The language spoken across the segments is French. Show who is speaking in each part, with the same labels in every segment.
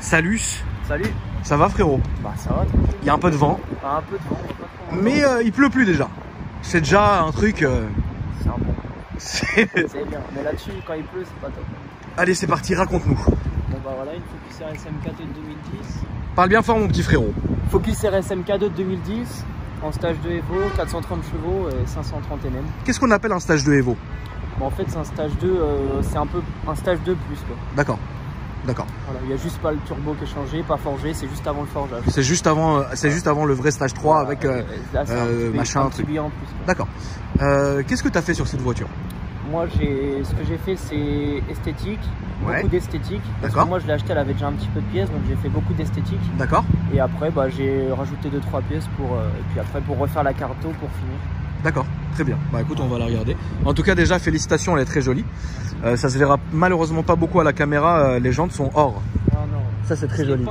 Speaker 1: Salus.
Speaker 2: Salut.
Speaker 1: Ça va frérot?
Speaker 2: Bah ça va.
Speaker 1: Il y a un peu de vent.
Speaker 2: Un peu de vent, pas trop.
Speaker 1: Mais il pleut plus déjà. C'est déjà un truc...
Speaker 2: C'est un bon.
Speaker 1: C'est
Speaker 2: bien. Mais là-dessus, quand il pleut, c'est pas top.
Speaker 1: Allez, c'est parti, raconte-nous.
Speaker 2: Bon bah voilà, une Focus RSM4 de 2010.
Speaker 1: Parle bien fort mon petit frérot.
Speaker 2: Focus RSM4 de 2010. En stage de Evo, 430 chevaux et 530 Nm.
Speaker 1: Qu'est-ce qu'on appelle un stage de Evo?
Speaker 2: Bon, en fait, c'est un stage 2, c'est un peu un stage 2 plus quoi.
Speaker 1: D'accord. D'accord.
Speaker 2: Voilà, il n'y a juste pas le turbo qui est changé, pas forgé, c'est juste avant le forgeage.
Speaker 1: C'est juste avant le vrai stage 3 avec
Speaker 2: là,
Speaker 1: machin,
Speaker 2: un petit billet en plus.
Speaker 1: D'accord. Qu'est-ce que tu as fait sur cette voiture?
Speaker 2: Moi, ce que j'ai fait, c'est esthétique, beaucoup d'esthétique.
Speaker 1: D'accord.
Speaker 2: Moi, je l'ai acheté, elle avait déjà un petit peu de pièces, donc j'ai fait beaucoup d'esthétique.
Speaker 1: D'accord.
Speaker 2: Et après, bah, j'ai rajouté 2-3 pièces et puis après pour refaire la carto pour finir. D'accord,
Speaker 1: très bien. Bah écoute, on va la regarder. En tout cas, déjà, félicitations, elle est très jolie. Ça se verra malheureusement pas beaucoup à la caméra, les jantes sont or.
Speaker 2: Ah non.
Speaker 1: Ça, c'est très joli.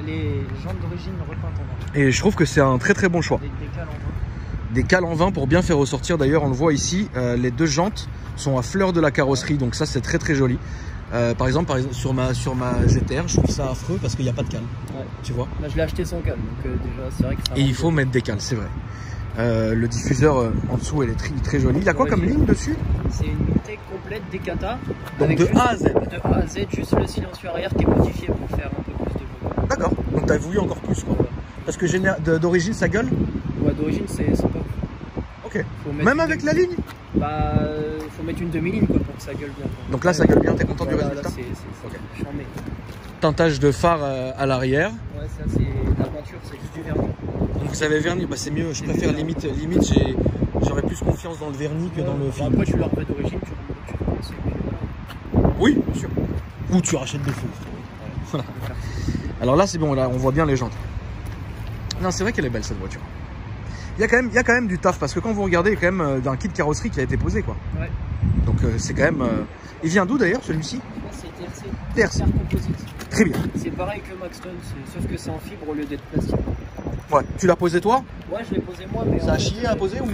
Speaker 2: Les jantes d'origine repeintes en or.
Speaker 1: Et je trouve que c'est un très très bon choix.
Speaker 2: Des cales en vin.
Speaker 1: Des cales en vin pour bien faire ressortir. D'ailleurs, on le voit ici, les deux jantes sont à fleur de la carrosserie, donc ça, c'est très très joli. Par exemple, sur ma GTR, je trouve ça affreux parce qu'il n'y a pas de cale.
Speaker 2: Ouais.
Speaker 1: Tu vois.
Speaker 2: Là, je l'ai acheté sans cale, donc déjà, c'est vrai que ça.
Speaker 1: Et il faut mettre des cales, c'est vrai. Le diffuseur en dessous, elle est très jolie. Il y a quoi comme ligne dessus?
Speaker 2: C'est une tech complète Decata.
Speaker 1: Donc de A à Z.
Speaker 2: De A à Z, juste le silencieux arrière qui est modifié pour faire un peu plus de volume.
Speaker 1: D'accord. Donc tu as voulu encore plus quoi. Parce que d'origine ça gueule? Ouais,
Speaker 2: d'origine c'est pas.
Speaker 1: Ok. Même avec la ligne?
Speaker 2: Bah, faut mettre une demi-ligne quoi pour que ça gueule bien. Quoi.
Speaker 1: Donc là ça gueule bien, t'es content du résultat?
Speaker 2: Là, c'est charmé.
Speaker 1: Teintage de phare à l'arrière.
Speaker 2: Ouais, ça c'est la peinture, c'est juste du vernis.
Speaker 1: Donc vous avez vernis, bah c'est mieux, je préfère limite j'aurais plus confiance dans le vernis que dans le film.
Speaker 2: Après tu le refais d'origine, tu repenses et puis voilà.
Speaker 1: Oui, bien sûr. Ou tu rachètes des faux. Voilà. Alors là c'est bon, là on voit bien les jantes. Non, c'est vrai qu'elle est belle cette voiture. Il y a quand même du taf parce que quand vous regardez, il y a quand même un kit carrosserie qui a été posé quoi. Ouais. Donc c'est quand même. Il vient d'où d'ailleurs celui-ci?
Speaker 2: C'est TRC.
Speaker 1: TRC.
Speaker 2: Composite.
Speaker 1: Très bien.
Speaker 2: C'est pareil que Maxton, sauf que c'est en fibre au lieu d'être plastique.
Speaker 1: Ouais. Tu l'as posé toi?
Speaker 2: Ouais, je l'ai posé moi. Mais
Speaker 1: ça a chié à poser ou?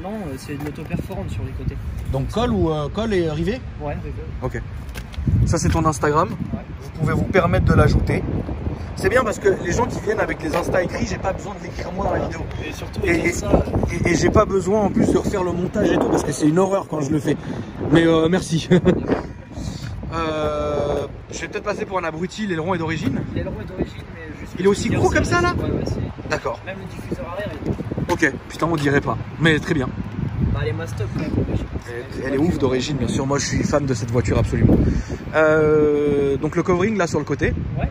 Speaker 2: Non, c'est de l'auto-perforante sur les côtés.
Speaker 1: Donc colle et rivet?
Speaker 2: Ouais, rivet.
Speaker 1: Ok. Ça c'est ton Instagram. Ouais. Vous pouvez vous permettre de l'ajouter. C'est bien parce que les gens qui viennent avec les Insta écrits, j'ai pas besoin de l'écrire moi dans la vidéo.
Speaker 2: Et surtout,
Speaker 1: et j'ai pas besoin en plus de refaire le montage et tout parce que c'est une horreur quand je le fais. Mais merci. Je vais peut-être passer pour un abruti, l'aileron est d'origine.
Speaker 2: L'aileron est d'origine, mais juste.
Speaker 1: Il est aussi gros comme ça là?
Speaker 2: Ouais,
Speaker 1: d'accord.
Speaker 2: Même le diffuseur arrière est.
Speaker 1: Ok, putain, on dirait pas. Mais très bien.
Speaker 2: Bah, elle est master quand même d'origine.
Speaker 1: Elle est ouf d'origine, bien sûr. Moi, je suis fan de cette voiture absolument. Donc le covering là sur le côté. Ouais.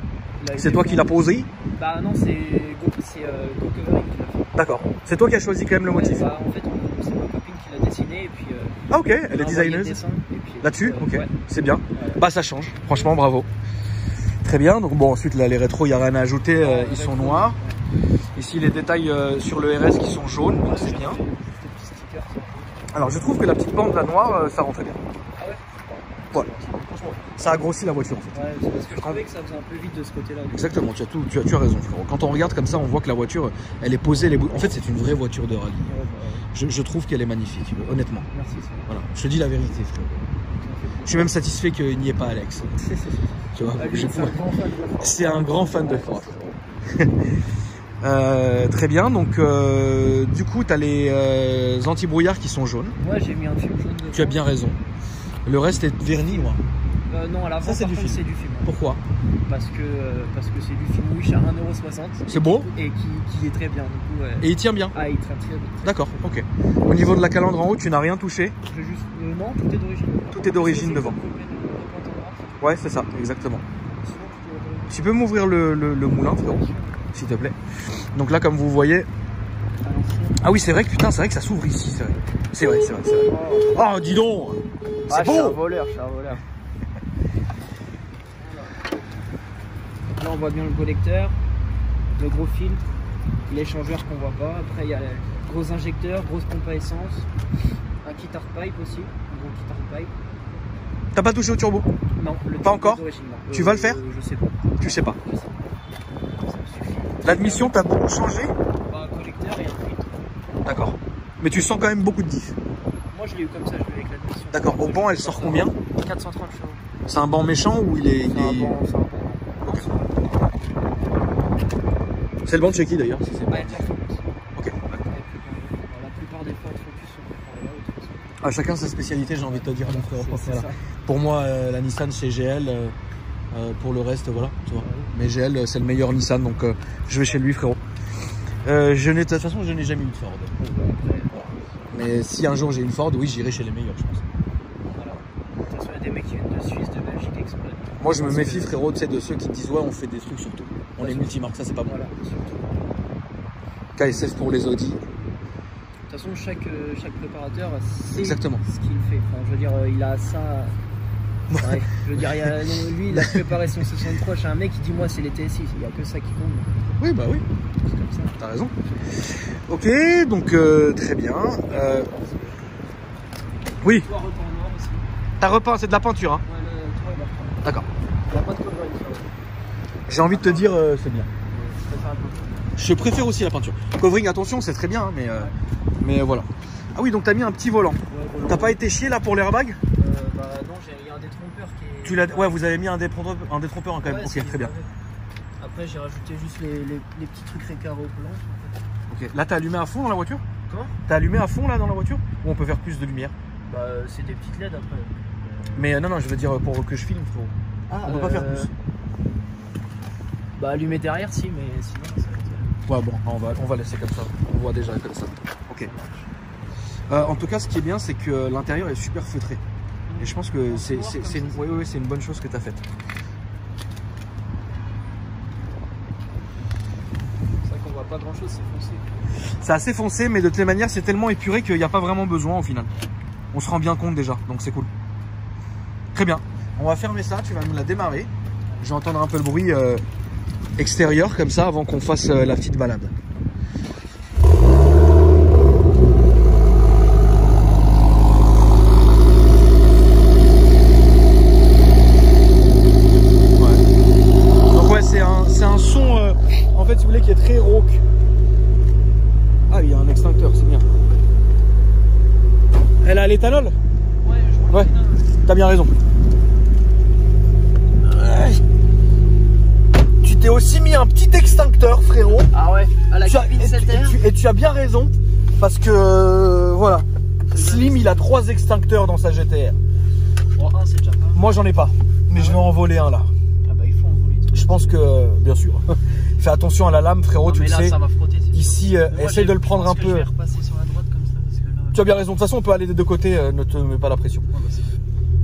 Speaker 1: C'est toi qui l'as posé? Bah non, c'est Go Covering qui l'a fait. D'accord. C'est toi qui as choisi quand même le motif?
Speaker 2: Bah en fait, c'est ma copine qui l'a dessiné et puis...
Speaker 1: ah ok, elle est designeuse là-dessus? Ok, c'est bien. Bah ça change, franchement bravo. Très bien, donc bon ensuite là les rétros, il n'y a rien à ajouter, ils sont noirs. Ici les détails sur le RS qui sont jaunes, donc c'est bien. Alors je trouve que la petite bande là noire, ça rend très bien. Ah ouais? Voilà. Ça a grossi la voiture en fait. Ouais, c'est parce que je trouvais que ça faisait un peu vite de ce côté-là. Exactement, tu as raison frérot. Quand on regarde comme ça, on voit que la voiture, elle est posée. En fait, c'est une vraie voiture de rallye. Ouais, je trouve qu'elle est magnifique, honnêtement. Merci. Voilà, je te dis la vérité frérot. Je suis même satisfait qu'il n'y ait pas Alex. Tu vois, c'est un grand fan de Ford. Très bien, donc du coup, tu as les anti-brouillards qui sont jaunes. Ouais, j'ai mis un film jaune dedans. Tu as bien raison. Le reste est verni, moi. Non, à l'avant, c'est du film. Pourquoi? Parce que c'est du film Wish à 1,60 €. C'est beau? Et qui est très bien. Du coup, et il tient bien? Ah, il tient très bien. D'accord, ok. Au niveau de la calandre en haut, tu n'as rien touché? Non, tout est d'origine. Tout est d'origine devant. Ouais, c'est ça, exactement. Tu peux m'ouvrir le moulin, s'il te plaît? Donc là, comme vous voyez... Ah oui, c'est vrai que putain, c'est vrai que ça s'ouvre ici, c'est vrai. C'est vrai. Oh, dis donc! C'est beau! Je suis un voleur. Là, on voit bien le collecteur, le gros filtre, l'échangeur qu'on voit pas. Après, il y a les gros injecteurs, grosse pompe à essence, un kit hardpipe aussi, un gros kit hardpipe. T'as pas touché au turbo? Non, pas encore. Tu vas le faire? Je sais pas. Tu sais pas. Je sais pas. Ça me suffit. L'admission, t'as beaucoup changé? Bah, un collecteur et un filtre. D'accord. Mais tu sens quand même beaucoup de diff. Moi, je l'ai eu comme ça, je l'ai eu avec l'admission. D'accord. Au banc, elle sort combien? 430 chevaux. C'est un banc méchant ou il est... C'est un banc. Ok. C'est le banc de chez qui d'ailleurs si c'est pas...
Speaker 2: Ouais,
Speaker 1: Ok.
Speaker 2: la plupart des fois, le focus sont là, de toute façon.
Speaker 1: À chacun sa spécialité, j'ai envie de te dire, mon frérot.
Speaker 2: C'est
Speaker 1: Voilà.
Speaker 2: ça.
Speaker 1: Pour moi, la Nissan c'est GL. Pour le reste, voilà, tu vois.
Speaker 2: Ouais.
Speaker 1: Mais GL c'est le meilleur Nissan, donc je vais chez lui, frérot. De toute façon, je n'ai jamais eu de Ford. Mais si un jour j'ai une Ford, oui, j'irai chez les meilleurs, je pense.
Speaker 2: Voilà. De toute façon, il y a des mecs qui viennent de Suisse, de Belgique, exprès.
Speaker 1: Moi, je me méfie, frérot, tu sais, de ceux qui disent ouais, on fait des trucs sur tout. On est multimarque, ça c'est pas bon.
Speaker 2: Voilà, surtout.
Speaker 1: KSF pour les Audi.
Speaker 2: De toute façon, chaque préparateur sait
Speaker 1: Exactement.
Speaker 2: ce qu'il fait. Enfin, je veux dire, il a ça. Ouais, je veux dire, lui, il a préparé son 63 chez un mec qui dit moi c'est les TSI, il n'y a que ça qui compte.
Speaker 1: Oui, bah oui.
Speaker 2: C'est comme ça.
Speaker 1: T'as raison. Ok, donc très bien. Oui.
Speaker 2: Toi, repas en noir aussi.
Speaker 1: T'as repeint, c'est de la peinture, hein.
Speaker 2: Ouais, le toit, il va reprendre.
Speaker 1: D'accord.
Speaker 2: Il n'y a pas de cover.
Speaker 1: J'ai envie de te dire, c'est bien.
Speaker 2: Je préfère un peu.
Speaker 1: Je préfère aussi la peinture. Covering, attention, c'est très bien, hein, mais voilà. Ah oui, donc t'as mis un petit volant.
Speaker 2: Ouais,
Speaker 1: T'as pas été chié là pour l'airbag?
Speaker 2: Bah non, il y a un détrompeur qui est.
Speaker 1: Tu l'as, ouais, vous avez mis un détrompeur quand même.
Speaker 2: Ouais,
Speaker 1: Ok, très bien.
Speaker 2: Après, j'ai rajouté juste les petits trucs récaro blancs.
Speaker 1: Ok. Là, t'as allumé à fond dans la voiture?
Speaker 2: Comment?
Speaker 1: T'as allumé à fond là dans la voiture? Ou on peut faire plus de lumière?
Speaker 2: Bah, c'est des petites LED après.
Speaker 1: Mais non, je veux dire pour que je filme, frérot.
Speaker 2: Ah,
Speaker 1: On peut pas faire plus.
Speaker 2: Bah, allumer derrière, si, mais sinon, ça va être...
Speaker 1: Ouais, bon, on va laisser comme ça. On voit déjà comme ça. Ok. En tout cas, ce qui est bien, c'est que l'intérieur est super feutré. Et je pense que c'est une bonne chose que tu as faite.
Speaker 2: C'est vrai qu'on voit pas grand chose, c'est foncé.
Speaker 1: C'est assez foncé, mais de toutes les manières, c'est tellement épuré qu'il n'y a pas vraiment besoin au final. On se rend bien compte déjà, donc c'est cool. Très bien. On va fermer ça, tu vas nous la démarrer. Je vais entendre un peu le bruit extérieur comme ça avant qu'on fasse la petite balade. C'est un son, en fait, si vous voulez, qui est très rauque. Ah, il y a un extincteur, c'est bien. Elle a l'éthanol?
Speaker 2: Ouais, je vois.
Speaker 1: Ouais, t'as bien raison. Tu t'es aussi mis un petit extincteur, frérot.
Speaker 2: Ah ouais, à la cabine 7R.
Speaker 1: Et tu as bien raison, parce que, voilà. Slim, il a 3 extincteurs dans sa GTR.
Speaker 2: Bon, un, c'est déjà pas.
Speaker 1: Moi, j'en ai pas, mais je vais en voler un là.
Speaker 2: Ah bah, il faut en voler.
Speaker 1: Je pense que, bien sûr, fais attention à la lame, frérot, tu le sais.
Speaker 2: Ça va frotter,
Speaker 1: ici, essaye de le prendre un peu.
Speaker 2: Je vais repasser sur la droite comme ça. Parce que là...
Speaker 1: Tu as bien raison, de toute façon, on peut aller des deux côtés, ne te mets pas la pression.
Speaker 2: Ouais,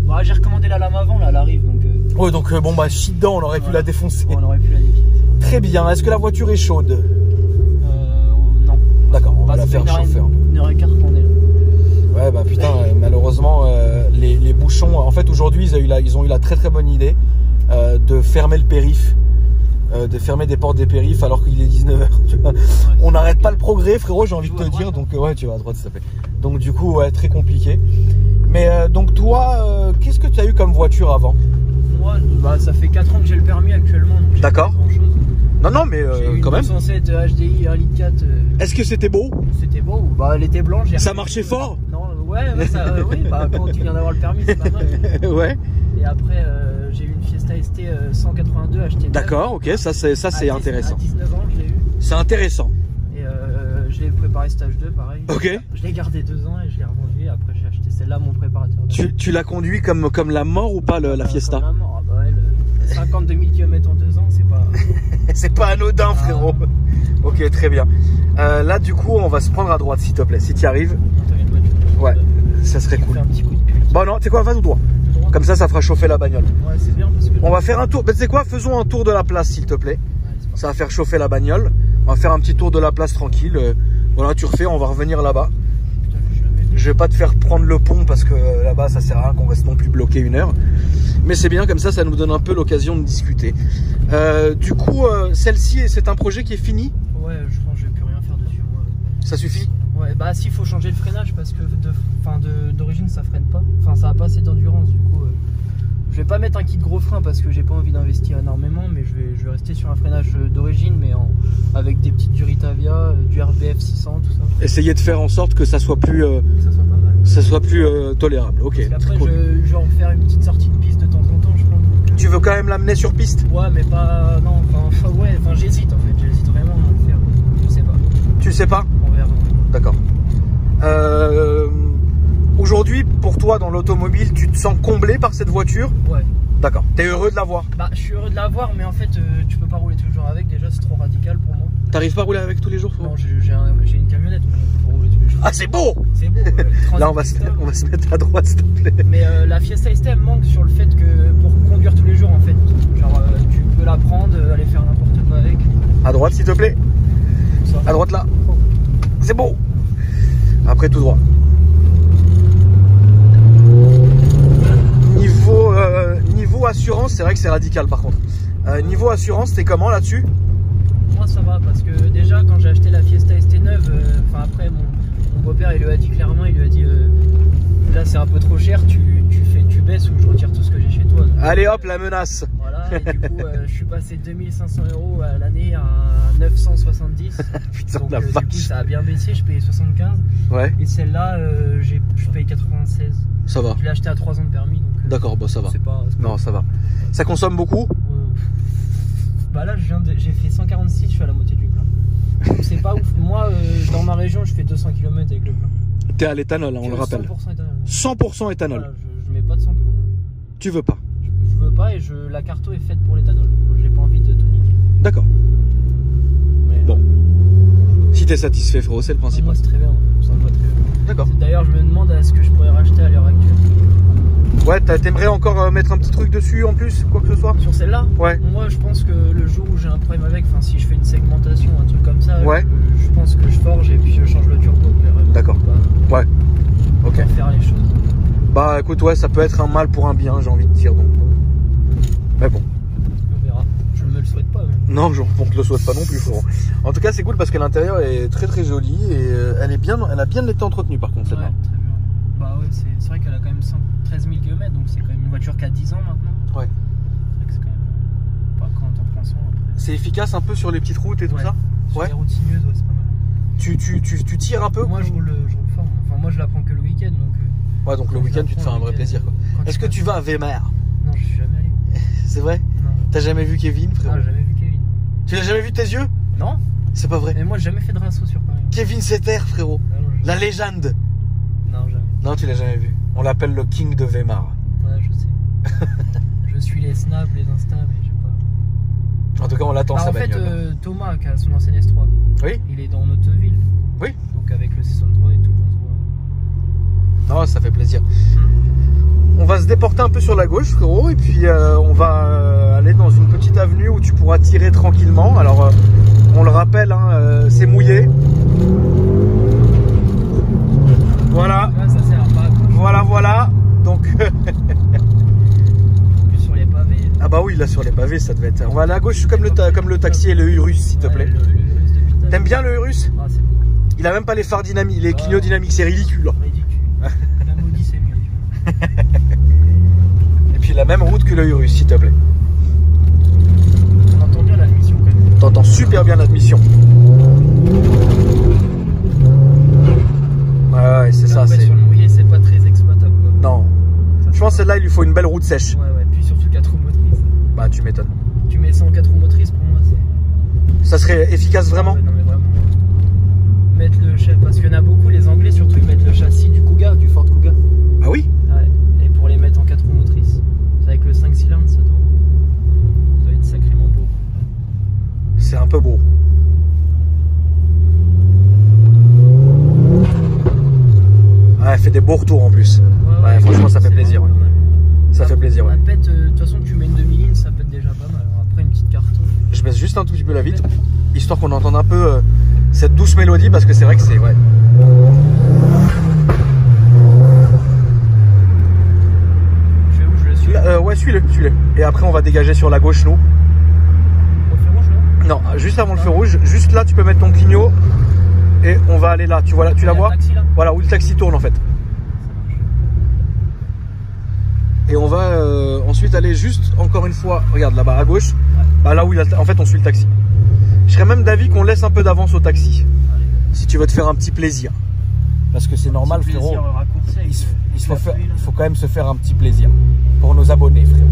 Speaker 2: bah, j'ai recommandé la lame avant, là, elle arrive. Donc,
Speaker 1: ouais, donc bon, bah, chie dedans, on aurait pu la défoncer.
Speaker 2: On aurait pu la défoncer.
Speaker 1: Très bien, est-ce que la voiture est chaude?
Speaker 2: Non.
Speaker 1: D'accord, on va la faire chauffer.
Speaker 2: 1h15 qu'on est là.
Speaker 1: Ouais, bah putain, malheureusement, les bouchons, en fait, aujourd'hui, ils ont eu la très très bonne idée de fermer le périph'. De fermer des portes des périphes alors qu'il est 19h. Ouais, on n'arrête pas le progrès, frérot, j'ai envie de te dire. Donc ouais, tu vas à droite, ça fait. Donc du coup, ouais, très compliqué. Mais donc toi, qu'est-ce que tu as eu comme voiture avant?
Speaker 2: Moi, bah, ça fait 4 ans que j'ai le permis actuellement.
Speaker 1: D'accord. Non, mais quand même.
Speaker 2: 107 HDI 1,4 litre.
Speaker 1: Est-ce que c'était beau?
Speaker 2: C'était beau. Bah, elle était blanche.
Speaker 1: Ça marchait fort?
Speaker 2: Non, ouais, oui. Bah, quand tu viens d'avoir le permis, c'est pas mal.
Speaker 1: Ouais.
Speaker 2: Et après, j'ai eu une Fiesta ST 182 achetée.
Speaker 1: D'accord, ok, ça c'est intéressant.
Speaker 2: À 19 ans, je l'ai eu.
Speaker 1: C'est intéressant.
Speaker 2: Et je l'ai préparé stage 2, pareil.
Speaker 1: Ok.
Speaker 2: Je l'ai gardé 2 ans et je l'ai revendu. Et après, j'ai acheté celle-là, mon préparateur.
Speaker 1: Tu l'as conduit comme la mort ou pas, la Fiesta?
Speaker 2: Comme la mort. Ah bah ouais, 52 000 km en 2 ans, c'est pas...
Speaker 1: C'est pas anodin, frérot. Ok, très bien. Là, du coup, on va se prendre à droite, s'il te plaît. Si tu y arrives. Ouais, ça serait cool.
Speaker 2: Un petit coup de pute.
Speaker 1: Bon, non, tu sais quoi, va tout droit. Comme ça fera chauffer la bagnole.
Speaker 2: Ouais, c'est bien parce que...
Speaker 1: On va faire un tour. Tu sais quoi, faisons un tour de la place, s'il te plaît. Ouais, ça va faire chauffer la bagnole. On va faire un petit tour de la place tranquille. Voilà, tu refais, on va revenir là-bas. Je vais pas te faire prendre le pont parce que là-bas, ça sert à rien qu'on reste non plus bloqué 1 heure. Mais c'est bien, comme ça nous donne un peu l'occasion de discuter. Du coup, celle-ci, c'est un projet qui est fini?
Speaker 2: Ouais, je pense que je vais plus rien faire dessus. Moi.
Speaker 1: Ça suffit?
Speaker 2: Ouais, bah si, il faut changer le freinage parce que d'origine ça freine pas. Enfin, ça a pas assez d'endurance. Du coup, je vais pas mettre un kit gros frein parce que j'ai pas envie d'investir énormément, mais je vais rester sur un freinage d'origine, mais avec des petites Duritavia, du RBF 600, tout ça.
Speaker 1: Essayer de faire en sorte que ça soit plus, ça soit plus tolérable. Ok.
Speaker 2: Parce qu'après, cool. je vais en faire une petite sortie de piste de temps en temps, je pense.
Speaker 1: Tu veux quand même l'amener sur piste?
Speaker 2: Ouais, mais pas. Non, enfin, j'hésite en fait, j'hésite vraiment.
Speaker 1: sais pas?
Speaker 2: On verra.
Speaker 1: D'accord. Aujourd'hui, pour toi, dans l'automobile, tu te sens comblé par cette voiture?
Speaker 2: Ouais.
Speaker 1: D'accord. T'es heureux de l'avoir?
Speaker 2: Bah, je suis heureux de l'avoir, mais en fait, tu peux pas rouler tous les jours avec. Déjà, c'est trop radical pour moi.
Speaker 1: T'arrives pas à rouler avec tous les jours?
Speaker 2: Non, j'ai une camionnette, mais pour rouler tous les jours.
Speaker 1: Ah, c'est beau!
Speaker 2: C'est beau.
Speaker 1: Là, on va se mettre à droite, s'il te plaît.
Speaker 2: Mais la Fiesta ST, elle manque sur le fait que pour conduire tous les jours, en fait. Genre, tu peux la prendre, aller faire n'importe quoi avec.
Speaker 1: À droite, s'il te plaît.
Speaker 2: Ça.
Speaker 1: À droite, là. C'est beau. Après, tout droit. Niveau assurance, c'est vrai que c'est radical par contre. Niveau assurance, t'es comment là-dessus?
Speaker 2: Moi ça va parce que déjà quand j'ai acheté la Fiesta ST neuve, enfin après mon beau-père il lui a dit clairement, il lui a dit là c'est un peu trop cher, tu baisses ou je retire tout ce que j'ai chez toi. Donc,
Speaker 1: allez hop la menace.
Speaker 2: Voilà, et du coup je suis passé de 2500 € à l'année à 970.
Speaker 1: Putain,
Speaker 2: donc
Speaker 1: la
Speaker 2: du
Speaker 1: vache.
Speaker 2: coup ça a bien baissé, je payais 75.
Speaker 1: Ouais.
Speaker 2: Et celle-là je paye 96.
Speaker 1: Ça va.
Speaker 2: Je l'ai acheté à 3 ans de permis donc
Speaker 1: d'accord, bah ça va.
Speaker 2: c'est pas
Speaker 1: Non, ça va. Ça consomme beaucoup?
Speaker 2: Bah là j'ai fait 146, je suis à la moitié du plein. C'est pas ouf. Moi dans ma région je fais 200 km avec le plein.
Speaker 1: T'es à l'éthanol, on le rappelle.
Speaker 2: 100% éthanol.
Speaker 1: 100% éthanol.
Speaker 2: Voilà, je mets pas de samplon.
Speaker 1: Tu veux pas?
Speaker 2: Je veux pas et la carto est faite pour l'éthanol. J'ai pas envie de tout niquer.
Speaker 1: D'accord.
Speaker 2: Mais,
Speaker 1: bon. Si t'es satisfait frérot, c'est le principal.
Speaker 2: moi c'est très bien, ça me va très bien.
Speaker 1: D'accord.
Speaker 2: D'ailleurs je me demande à ce que je pourrais racheter à l'heure actuelle.
Speaker 1: Ouais, t'aimerais encore mettre un petit truc dessus en plus, quoi que ce soit?
Speaker 2: Sur celle-là?
Speaker 1: Ouais.
Speaker 2: Moi je pense que le jour où j'ai un problème avec, enfin si je fais une segmentation, un truc comme ça,
Speaker 1: ouais.
Speaker 2: je pense que je forge et puis je change le turbo.
Speaker 1: D'accord. Ouais. Ok.
Speaker 2: Pour faire les choses.
Speaker 1: Bah écoute, ouais, ça peut être un mal pour un bien, j'ai envie de dire donc. Mais bon.
Speaker 2: On verra. Je me le souhaite pas. Mais...
Speaker 1: Non, on te le souhaite pas non plus, frérot. En tout cas, c'est cool parce que l'intérieur est très très joli et elle a bien été entretenue par contre celle-là.
Speaker 2: Ouais, très bien. Bah ouais, c'est vrai qu'elle a quand même 13 000 km, donc c'est quand même une voiture qui a 10 ans maintenant.
Speaker 1: Ouais.
Speaker 2: C'est quand même pas quand t'en prends soin après.
Speaker 1: C'est efficace un peu sur les petites routes et tout ça?
Speaker 2: Sur
Speaker 1: ouais.
Speaker 2: les routes sinueuses, ouais, c'est pas mal.
Speaker 1: Tu tires un peu?
Speaker 2: Moi je roule fort. Enfin moi je la prends que le week-end donc.
Speaker 1: Ouais, donc le week-end tu te fais un vrai plaisir quoi. Est-ce que tu vas à Weimar?
Speaker 2: Non, je suis jamais allé.
Speaker 1: C'est vrai?
Speaker 2: Non.
Speaker 1: T'as jamais vu Kevin, frérot?
Speaker 2: Ah, jamais vu Kevin.
Speaker 1: Tu l'as jamais vu de tes yeux?
Speaker 2: Non.
Speaker 1: C'est pas vrai.
Speaker 2: Mais moi j'ai jamais fait de rasso sur Paris.
Speaker 1: Kevin Setter, frérot.
Speaker 2: Ah, non,
Speaker 1: la légende.
Speaker 2: Non, jamais.
Speaker 1: Non, tu l'as jamais vu. On l'appelle le King de Weimar.
Speaker 2: Ouais, je sais. Je suis les snaps, les Insta, mais j'ai pas.
Speaker 1: En tout cas, on l'attend sa bagnole.
Speaker 2: En fait, Thomas, qui a son ancienne S3,
Speaker 1: oui,
Speaker 2: il est dans notre ville.
Speaker 1: Oui.
Speaker 2: Donc avec le C63 et tout, on se voit.
Speaker 1: Non, ça fait plaisir. On va se déporter un peu sur la gauche, frérot, et puis on va aller dans une petite avenue où tu pourras tirer tranquillement. Alors, on le rappelle, hein, c'est mouillé. Voilà.
Speaker 2: Ouais, ça sert à pas.
Speaker 1: Voilà, voilà. Donc.
Speaker 2: Sur les pavés.
Speaker 1: Ah bah oui, là sur les pavés, ça devait être. On va aller à gauche comme le taxi et le Urus, s'il te plaît. T'aimes bien le Urus?
Speaker 2: Ah, c'est bon.
Speaker 1: Il a même pas les phares dynamiques, les clignots dynamiques, c'est ridicule.
Speaker 2: Ridicule. La maudit, c'est mieux.
Speaker 1: Et puis la même route que le Urus, s'il te plaît.
Speaker 2: On entend bien l'admission quand même.
Speaker 1: T'entends super bien l'admission. Ouais, c'est ça.
Speaker 2: Sur le mouillé, c'est pas très exploitable. Quoi.
Speaker 1: Non. Ça, je pense que celle-là, il lui faut une belle route sèche.
Speaker 2: Ouais, puis surtout 4 roues motrices.
Speaker 1: Bah, tu m'étonnes.
Speaker 2: Tu mets ça en 4 roues motrices, pour moi, c'est.
Speaker 1: Ça serait efficace vraiment?
Speaker 2: Ouais, non, mais vraiment. Mettre le châssis, parce qu'il y en a beaucoup, les Anglais surtout, ils mettent le châssis du Kuga, du Ford Kuga.
Speaker 1: Ah oui?
Speaker 2: Ouais. Et pour les mettre en 4 roues motrices. C'est avec le 5 cylindres, ça doit être sacrément beau.
Speaker 1: C'est un peu beau. Ouais, elle fait des beaux retours en plus. Ouais, franchement, ça fait plaisir. Ouais. Ça fait plaisir, ouais.
Speaker 2: De toute façon, tu mets une demi-ligne, ça pète déjà pas mal. Alors après, une petite carton.
Speaker 1: Je baisse juste un tout petit peu la vitre, histoire qu'on entende un peu cette douce mélodie, parce que c'est vrai que c'est. Ouais.
Speaker 2: Je fais où? Je le suis?
Speaker 1: Ouais, suis-le. Et après, on va dégager sur la gauche, nous.
Speaker 2: Au feu rouge, là?
Speaker 1: Non, juste avant le feu rouge. Juste là, tu peux mettre ton clignot. Et on va aller là. Tu vois là, tu la vois?
Speaker 2: Taxi, là.
Speaker 1: Voilà, où le taxi tourne en fait. Et on va ensuite aller juste, encore une fois, regarde là-bas à gauche. Bah, là où il a, en fait, on suit le taxi. Je serais même d'avis qu'on laisse un peu d'avance au taxi.
Speaker 2: Allez.
Speaker 1: Si tu veux te faire un petit plaisir. Parce que c'est normal, frérot. Il faut quand même se faire un petit plaisir. Pour nos abonnés, frérot.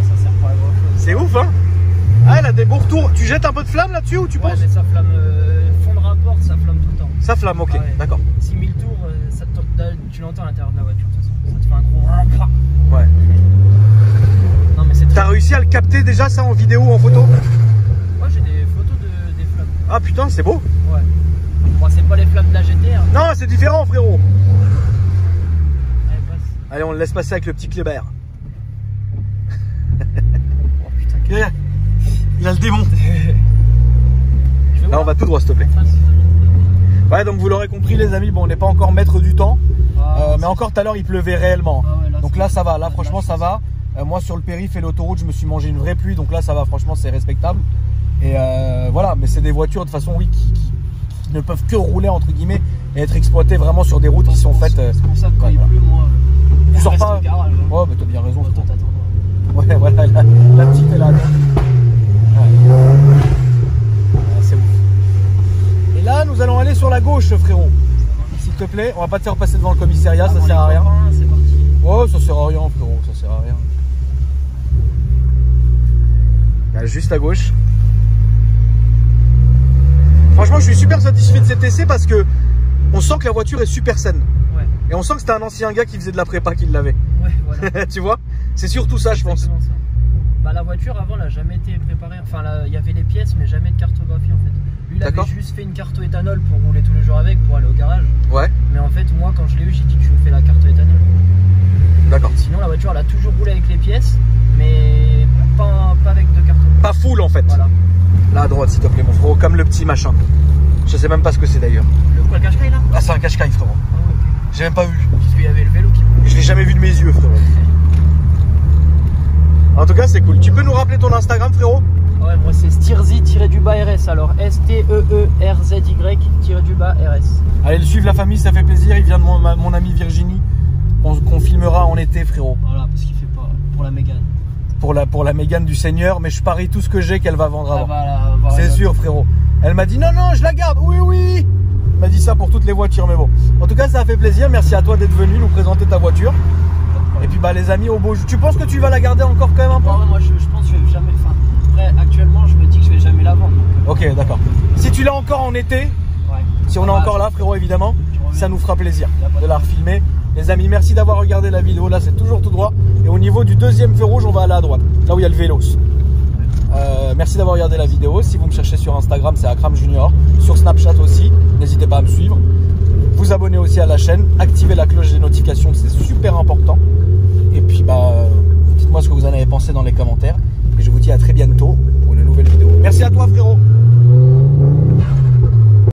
Speaker 2: Ça sert pas à grand chose.
Speaker 1: C'est ouf. tour, tu jettes un peu de flamme là-dessus ou tu penses?
Speaker 2: Ouais, mais ça flamme, fond de rapport, ça flamme tout le temps.
Speaker 1: Ça flamme, ok, d'accord.
Speaker 2: 6000 tours, tu l'entends à l'intérieur de la voiture, de toute façon. Ça te fait un gros...
Speaker 1: Ouais.
Speaker 2: Non, mais c'est très...
Speaker 1: T'as réussi à le capter déjà ça en vidéo ou en photo?
Speaker 2: Ouais, j'ai des photos des flammes.
Speaker 1: Ah putain, c'est beau.
Speaker 2: Ouais. Bon, c'est pas les flammes de la GT. Hein.
Speaker 1: Non, c'est différent, frérot.
Speaker 2: Allez, passe.
Speaker 1: Allez, on le laisse passer avec le petit Kléber.
Speaker 2: Oh putain,
Speaker 1: il a le démon. Là, on va tout droit, s'il te plaît. Ouais, donc vous l'aurez compris, les amis, bon, on n'est pas encore maître du temps. Mais encore tout à l'heure, il pleuvait réellement.
Speaker 2: Ah ouais, là,
Speaker 1: donc là, ça va. Là, franchement, ça va. Moi, sur le périph' et l'autoroute, je me suis mangé une vraie pluie. Donc là, ça va. Franchement, c'est respectable. Et voilà, mais c'est des voitures, de toute façon, oui, qui ne peuvent que rouler, entre guillemets, et être exploitées vraiment sur des routes qui sont faites...
Speaker 2: C'est pour ça que quand il pleut, moi...
Speaker 1: Tu sors pas?
Speaker 2: Garage, hein.
Speaker 1: Ouais, mais t'as bien raison.
Speaker 2: Toi, t'attends.
Speaker 1: Ouais, voilà, la petite est là. Ouais, c'est ouf. Et là, nous allons aller sur la gauche, frérot. S'il te plaît, on va pas te faire passer devant le commissariat, ça sert à rien.
Speaker 2: C'est parti.
Speaker 1: Ouais, ça sert à rien, frérot, ça sert à rien. Là, juste à gauche. Franchement, je suis super satisfait de cet essai parce que on sent que la voiture est super saine.
Speaker 2: Ouais.
Speaker 1: Et on sent que c'était un ancien gars qui faisait de la prépa qui l'avait.
Speaker 2: Ouais, voilà.
Speaker 1: Tu vois? C'est surtout ça, je pense.
Speaker 2: Ça. Bah, la voiture avant, elle n'a jamais été préparée. Enfin, il y avait les pièces, mais jamais de cartographie en fait. Lui, il avait juste fait une carte éthanol pour rouler tous les jours avec, pour aller au garage.
Speaker 1: Ouais.
Speaker 2: Mais en fait, moi, quand je l'ai eu, j'ai dit que je fais la carte éthanol.
Speaker 1: D'accord.
Speaker 2: Sinon, la voiture, elle a toujours roulé avec les pièces, mais pas avec de carton.
Speaker 1: Pas full en fait.
Speaker 2: Voilà.
Speaker 1: Là à droite, s'il te plaît, mon frérot, comme le petit machin. Je sais même pas ce que c'est d'ailleurs.
Speaker 2: Le Qashqai là?
Speaker 1: Ah, c'est un Qashqai, frérot.
Speaker 2: Ah, ouais, ok.
Speaker 1: J'ai même pas vu.
Speaker 2: Parce qu'il y avait le vélo qui...
Speaker 1: Je l'ai jamais vu de mes yeux, frérot. En tout cas, c'est cool. Tu peux nous rappeler ton Instagram, frérot?
Speaker 2: Ouais, moi c'est Steerzy-RS, alors STEERZY-RS.
Speaker 1: Allez le suivre, la famille, ça fait plaisir. Il vient de mon amie Virginie, qu'on filmera en été, frérot.
Speaker 2: Voilà, parce qu'il fait pas pour la Mégane.
Speaker 1: Pour la Mégane du Seigneur, mais je parie tout ce que j'ai qu'elle va vendre avant.
Speaker 2: Voilà,
Speaker 1: c'est sûr, frérot. Elle m'a dit non, je la garde. Oui, oui. Elle m'a dit ça pour toutes les voitures, mais bon. En tout cas, ça a fait plaisir. Merci à toi d'être venu nous présenter ta voiture. Et puis, bah, les amis, au beau jeu. Tu penses que tu vas la garder encore quand même un peu?
Speaker 2: Ouais, moi, je pense que je vais jamais. Enfin, après, actuellement, je me dis que je vais jamais la vendre. Donc,
Speaker 1: ok, d'accord. Si tu l'as encore en été,
Speaker 2: ouais.
Speaker 1: si on est encore là, frérot, évidemment, ça nous fera plaisir de la refilmer. Les amis, merci d'avoir regardé la vidéo. Là, c'est toujours tout droit. Et au niveau du deuxième feu rouge, on va aller à droite, là où il y a le Vélos. Merci d'avoir regardé la vidéo. Si vous me cherchez sur Instagram, c'est Akram Junior. Sur Snapchat aussi, n'hésitez pas à me suivre. Vous abonner aussi à la chaîne, activez la cloche des notifications, c'est super important.